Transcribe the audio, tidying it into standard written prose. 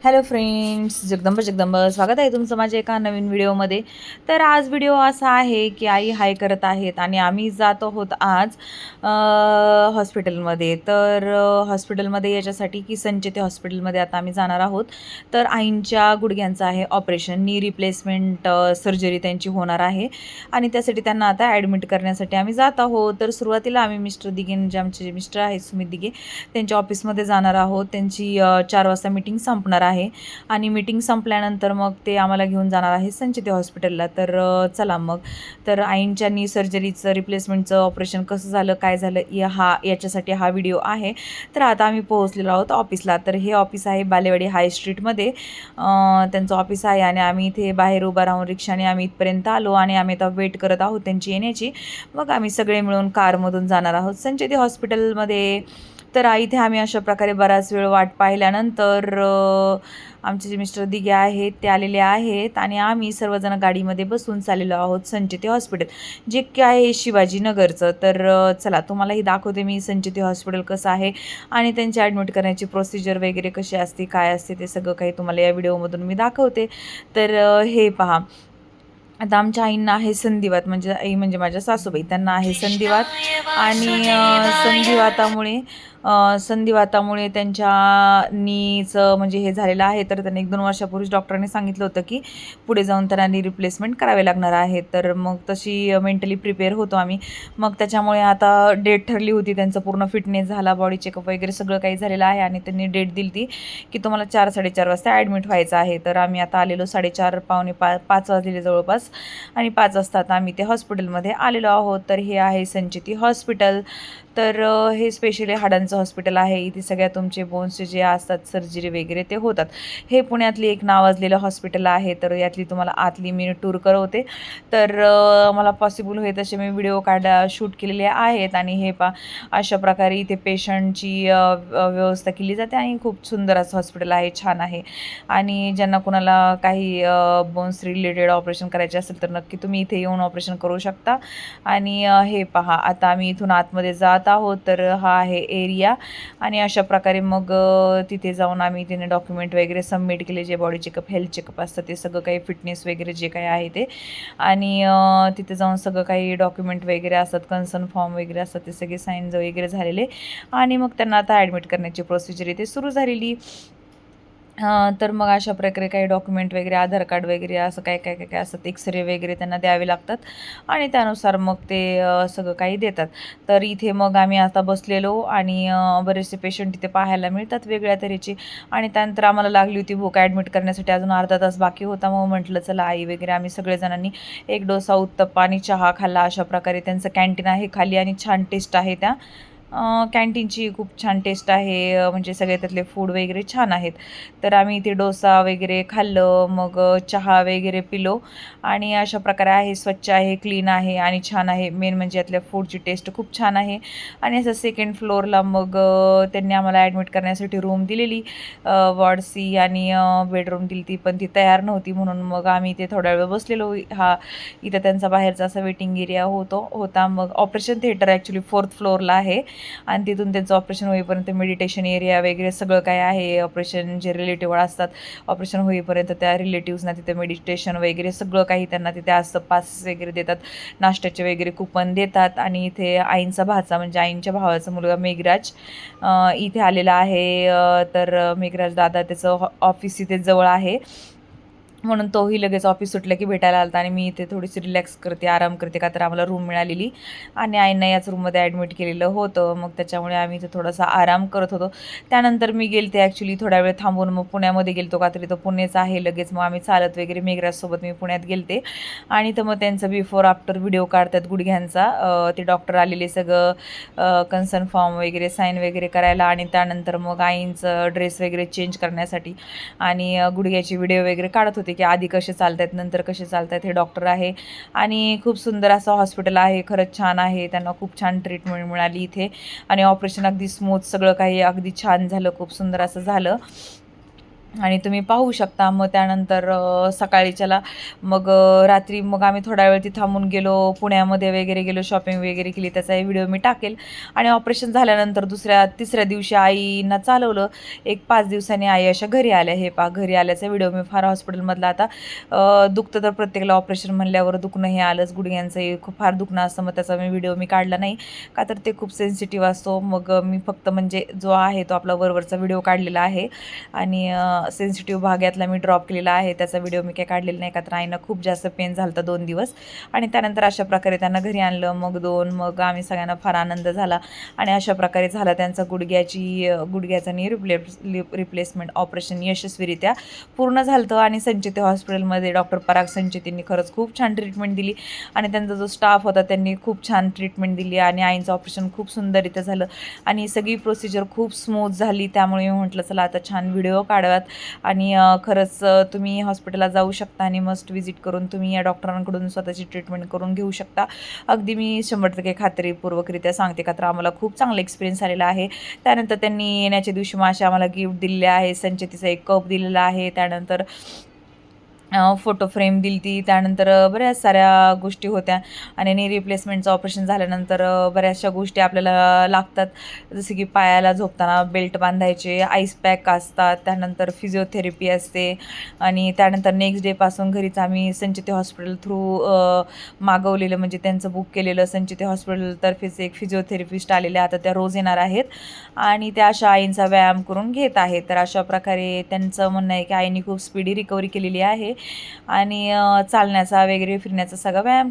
Hello friends, Jagdamb Jagdamb स्वागत आहे तुमचं माझ्या एका नवीन व्हिडिओमध्ये. तर आज व्हिडिओ असा आहे की आई हाय करत आहेत आणि आम्ही जात आहोत आज हॉस्पिटलमध्ये. तर हॉस्पिटलमध्ये याच्यासाठी की संचेती हॉस्पिटलमध्ये आता आम्ही जाणार आहोत. तर आईंच्या गुडघ्यांचं आहे ऑपरेशन, नी रिप्लेसमेंट सर्जरी त्यांची होणार आहे आणि त्यासाठी त्यांना आता ॲडमिट करण्यासाठी आम्ही जात आहोत. तर सुरुवातीला आम्ही मिस्टर दिघे, जे आमचे मिस्टर आहेत सुमित दिघे, त्यांच्या ऑफिसमध्ये जाणार आहोत. त्यांची 4 वाजता मीटिंग संपणार आहे आणि मीटिंग संपल्यानंतर मग ते आम्हाला घेऊन जाणार आहे संचेती हॉस्पिटलला. तर चला मग. तर आईंच्या नी सर्जरीचं रिप्लेसमेंटचं ऑपरेशन कसं झालं, काय झालं, याच्यासाठी हा व्हिडिओ आहे. तर आता आम्ही पोहोचलेलो आहोत ऑफिसला. तर हे ऑफिस आहे बालेवाडी हाय स्ट्रीटमध्ये, त्यांचं ऑफिस आहे आणि आम्ही इथे बाहेर उभा राहून रिक्षाने आम्ही इथपर्यंत आलो आणि आम्ही आता वेट करत आहोत त्यांची येण्याची. मग आम्ही सगळे मिळून कारमधून जाणार आहोत संचेती हॉस्पिटलमध्ये. तर इथे आम्ही अशा प्रकारे बराच वेळ वाट पाहिल्यानंतर आमचे जे मिस्टर दिघे आहेत ते आलेले आहेत आणि आम्ही सर्वजण गाडीमध्ये बसून चाललेलो आहोत संचेती हॉस्पिटल, जे की आहे शिवाजीनगरचं. तर चला तुम्हालाही दाखवते मी संचेती हॉस्पिटल कसं आहे आणि त्यांची ॲडमिट करण्याची प्रोसिजर वगैरे कशी असते, काय असते, ते सगळं काही तुम्हाला या व्हिडिओमधून मी दाखवते. तर हे पहा, आता आमच्या आईंना आहे संधिवात, म्हणजे आई म्हणजे माझ्या सासूबाई, त्यांना आहे संधिवात आणि संधिवातामुळे त्यांच्या नीचं म्हणजे हे झालेलं आहे. तर त्यांनी 1-2 वर्षापूर्वीच डॉक्टरांनी सांगितलं होतं की पुढे जाऊन त्यांना नी रिप्लेसमेंट करावे लागणार आहे. तर मग तशी मेंटली प्रिपेअर होतो आम्ही. मग त्याच्यामुळे आता डेट ठरली होती, त्यांचा पूर्ण फिटनेस झाला, बॉडी चेकअप वगैरे सगळं काही झालेलं आहे आणि त्यांनी डेट दिली ती की तुम्हाला 4-4:30 वाजता ॲडमिट व्हायचं आहे. तर आम्ही आता आलेलो 4:30 पावणे 5 वाजलेले जवळपास आणि 5 वाजता आता आम्ही ते हॉस्पिटलमध्ये आलेलो आहोत. तर हे आहे संचेती हॉस्पिटल. तर हे स्पेशली हाडांचं हॉस्पिटल आहे. इथे सगळ्या तुमचे बोन्सचे जे असतात सर्जरी वगैरे ते होतात. हे पुण्यातली एक नावाजलेलं हॉस्पिटल आहे. तर यातली तुम्हाला आतली मी टूर करवते. तर मला पॉसिबल होईल तसे मी व्हिडिओ शूट केलेले आहेत आणि हे अशा प्रकारे इथे पेशंटची व्यवस्था केली जाते आणि खूप सुंदर असं हॉस्पिटल आहे, छान आहे. आणि ज्यांना कोणाला काही बोन्स रिलेटेड ऑपरेशन करायचे असेल तर नक्की तुम्ही इथे येऊन ऑपरेशन करू शकता. आणि हे पहा, आता आम्ही इथून आतमध्ये जात आहोत. तर हा आहे एरिया आणि अशा प्रकारे मग तिथे जाऊन आम्ही तिने डॉक्युमेंट वगैरे सबमिट केले, जे बॉडी चेकअप, हेल्थ चेकअप असतं ते सगळं काही, फिटनेस वगैरे जे काही आहे ते. आणि तिथे जाऊन सगळं काही डॉक्युमेंट वगैरे असतात, कन्सर्न फॉर्म वगैरे असतात, ते सगळे साईन्स वगैरे झालेले आणि मग त्यांना आता ॲडमिट करण्याची प्रोसिजर इथे सुरू झालेली. तर मग अशा प्रकारे काही डॉक्युमेंट वगैरे, आधार कार्ड वगैरे असं काय काय काय काय असतात, एक्सरे वगैरे त्यांना द्यावे लागतात आणि त्यानुसार मग ते सगळं काही देतात. तर इथे मग आम्ही आता बसलेलो आणि बरेचसे पेशंट इथे पाहायला मिळतात वेगळ्या तऱ्हेचे. आणि त्यानंतर आम्हाला लागली होती भूक, ॲडमिट करण्यासाठी अजून अर्धा तास बाकी होता. मग म्हटलं चला आई वगैरे आम्ही सगळेजणांनी एक डोसा, उत्तप्पा आणि चहा खाल्ला. अशा प्रकारे त्यांचं कॅन्टीन आहे खाली आणि छान टेस्ट आहे त्या कॅन्टीनची, खूप छान टेस्ट आहे. म्हणजे सगळे त्यातले फूड वगैरे छान आहेत. तर आम्ही इथे डोसा वगैरे खाल्लं, मग चहा वगैरे पिलो आणि अशा प्रकारे आहे, स्वच्छ आहे, क्लीन आहे आणि छान आहे. मेन म्हणजे यातल्या फूडची टेस्ट खूप छान आहे. आणि असं सेकंड फ्लोअरला मग त्यांनी आम्हाला ॲडमिट करण्यासाठी रूम दिलेली, वॉर्ड सी, आणि बेडरूम दिली ती, पण ती तयार नव्हती म्हणून मग आम्ही इथे थोड्या वेळ बसलेलो. इथं त्यांचा बाहेरचा असा वेटिंग एरिया होता. मग ऑपरेशन थिएटर ॲक्च्युली 4th फ्लोअरला आहे आणि तिथून त्यांचं ऑपरेशन होईपर्यंत मेडिटेशन एरिया वगैरे सगळं काय आहे. ऑपरेशन जे रिलेटिव्ह असतात, ऑपरेशन होईपर्यंत त्या रिलेटिव्सना तिथे मेडिटेशन वगैरे सगळं काही त्यांना तिथे असतं. पासेस वगैरे देतात, नाश्त्याचे वगैरे कुपन देतात. आणि इथे आईंचा भाचा, म्हणजे आईंच्या भावाचा मुलगा मेघराज इथे आलेला आहे. तर मेघराज दादा, त्याचं ऑफिस इथे जवळ आहे म्हणून तोही लगेच ऑफिस सुटलं की भेटायला आला आणि मी इथे थोडीशी रिलॅक्स करते, आराम करते, का तर आम्हाला रूम मिळालेली आणि आईंना याच रूममध्ये ॲडमिट केलेलं होतं. मग त्याच्यामुळे आम्ही इथे थोडासा आराम करत होतो. त्यानंतर मी गेलते ॲक्च्युली थोड्या वेळ थांबून मग पुण्यामध्ये गेलतो, का तरी तो पुणेचा आहे लगेच. मग आम्ही चालत वगैरे मेघराजसोबत मी पुण्यात गेलते आणि तर मग त्यांचं बिफोर आफ्टर व्हिडिओ काढतात गुडघ्यांचा. ते डॉक्टर आलेले सगळं कन्सर्न फॉर्म वगैरे साईन वगैरे करायला आणि त्यानंतर मग आईंचं ड्रेस वगैरे चेंज करण्यासाठी आणि गुडघ्याची व्हिडिओ वगैरे काढत होते की आधी कसे चालतात, नंतर कसे चालतात. हे डॉक्टर आहे आणि खूप सुंदर असं हॉस्पिटल आहे, खरंच छान आहे. त्यांना खूप छान ट्रीटमेंट मिळाली इथे आणि ऑपरेशन अगदी स्मूथ, सगळं काही अगदी छान झालं, खूप सुंदर असं झालं. आणि तुम्ही पाहू शकता. मग त्यानंतर सकाळीच्याला मग रात्री मग आम्ही थोडा वेळ तिथे थांबून गेलो, पुण्यामध्ये वगैरे गेलो, शॉपिंग वगैरे केली, त्याचाही व्हिडिओ मी टाकेल. आणि ऑपरेशन झाल्यानंतर तिसऱ्या दिवशी आईंना चालवलं. एक 5 दिवसांनी आई अशा घरी आल्या. हे पहा, घरी आल्याचा व्हिडिओ मी फार हॉस्पिटलमधला आता दुखतं तर प्रत्येकाला ऑपरेशन म्हणल्यावर दुखणं हे आलंच. गुडघ्यांचंही खूप फार दुखणं असतं, मग त्याचा व्हिडिओ मी काढला नाही, का तर ते खूप सेन्सिटिव्ह असतो. मग मी फक्त म्हणजे जो आहे तो आपला वरवरचा व्हिडिओ काढलेला आहे आणि सेन्सिटिव्ह भाग यातला मी ड्रॉप केलेला आहे. त्याचा व्हिडिओ मी काही काढलेला नाही, का तर आईनं खूप जास्त पेन झालं होतं 2 दिवस. आणि त्यानंतर अशा प्रकारे त्यांना घरी आणलं. मग आम्ही सगळ्यांना फार आनंद झाला. आणि अशा प्रकारे झाला त्यांचा गुडघ्याचं नी रिप्लेसमेंट ऑपरेशन यशस्वीरित्या पूर्ण झालं होतं. आणि संचिती हॉस्पिटलमध्ये डॉक्टर पराग संचितींनी खरंच खूप छान ट्रीटमेंट दिली आणि त्यांचा जो स्टाफ होता त्यांनी खूप छान ट्रीटमेंट दिली आणि आईंचं ऑपरेशन खूप सुंदररित्या झालं आणि सगळी प्रोसिजर खूप स्मूथ झाली. त्यामुळे मी म्हटलं चला आता छान व्हिडिओ काढाव्यात. आणि खरंच तुम्ही हॉस्पिटलला जाऊ शकता आणि मस्ट विजिट करून तुम्ही या डॉक्टरांकडून स्वतःची ट्रीटमेंट करून घेऊ शकता. अगदी मी 100% खात्रीपूर्वकरित्या सांगते, का तर आम्हाला खूप चांगला एक्सपिरियन्स आलेला आहे. त्यानंतर त्यांनी येण्याच्या दिवशी मासे आम्हाला गिफ्ट दिलेले आहे. संचितीचा एक कप दिलेला आहे. त्यानंतर फोटो फ्रेम दिली ती. त्यानंतर बऱ्याच साऱ्या गोष्टी होत्या. आणि नी रिप्लेसमेंटचं ऑपरेशन झाल्यानंतर बऱ्याचशा गोष्टी आपल्याला लागतात, जसं की पायाला झोपताना बेल्ट बांधायचे, आईस पॅक असतात, त्यानंतर फिजिओथेरपी असते. आणि त्यानंतर नेक्स्ट डेपासून घरीच आम्ही संचिती हॉस्पिटल थ्रू मागवलेलं, म्हणजे त्यांचं बुक केलेलं संचिती हॉस्पिटलतर्फेच एक फिजिओथेरपिस्ट आलेले, आता त्या रोज येणार आहेत आणि त्या अशा आईंचा व्यायाम करून घेत आहेत. तर अशा प्रकारे त्यांचं म्हणणं आहे की आईने खूप स्पीडी रिकव्हरी केलेली आहे आणि चालण्याचा वगैरे फिरण्याचा सगळा व्यायाम